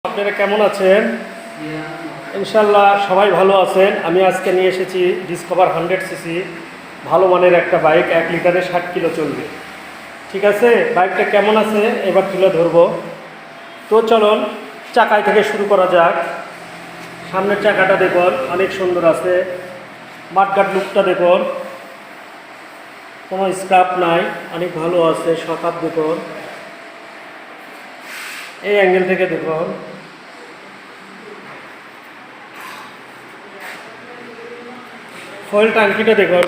আপনারা কেমন আছেন? ইনশাল্লাহ সবাই ভালো আছেন। আমি আজকে নিয়ে এসেছি ডিসকভার 100cc ভালো মানের একটা বাইক, 1 লিটারে 60 কিলো চলবে। ঠিক আছে, বাইকটা কেমন আছে এবার তুলে ধরবো। তো চলুন চাকায় থেকে শুরু করা যাক। সামনের চাকাটা দেখুন, অনেক সুন্দর আছে। মাঠঘাট লুকটা দেখুন, কোনো স্ক্র্যাপ নাই, অনেক ভালো আছে। সকাপ দেখুন, এই অ্যাঙ্গেল থেকে দেখুন। ফয়েল ট্যাঙ্কিটা দেখুন,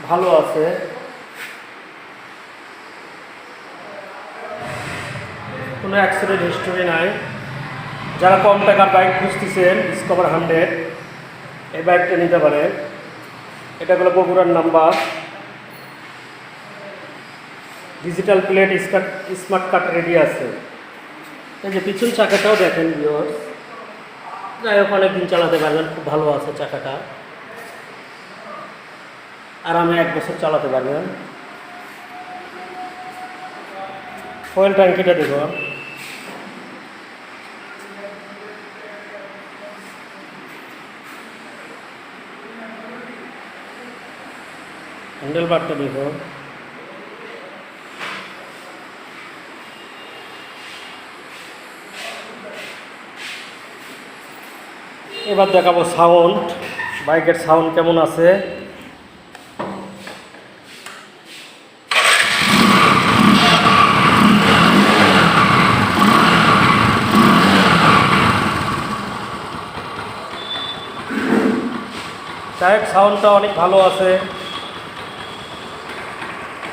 ভালো আছে। কোনো অ্যাক্সিডেন্ট হিস্টোরি নাই। যারা কম টাকার বাইক খুঁজতেছেন, ডিসকভার 100 এই বাইকটা নিতে পারেন। এটা হলো বগুড়ার number, digital plate, smart card ready আছে। এই যে পিছন চাকাটাও দেখেন ভিউয়ার্স, যাই হোক অনেকদিন চালাতে পারবেন, খুব ভালো আছে চাকাটা, আরামে 1 বছর চালাতে পারবেন। ফয়েল ট্যাঙ্কিটা দেখুন, হ্যান্ডেল বারটা দেখুন, এবার দেখাবো সাউন্ড, বাইকের সাউন্ড কেমন আছে। টায়ার সাউন্ডটা অনেক ভালো আছে।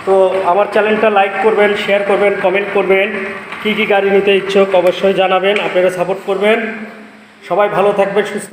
তো আমার চ্যানেলটা লাইক করবেন, শেয়ার করবেন, কমেন্ট করবেন। কী কী গাড়ি নিতে ইচ্ছুক অবশ্যই জানাবেন, আপনারা সাপোর্ট করবেন। সবাই ভালো থাকবেন, সুস্থ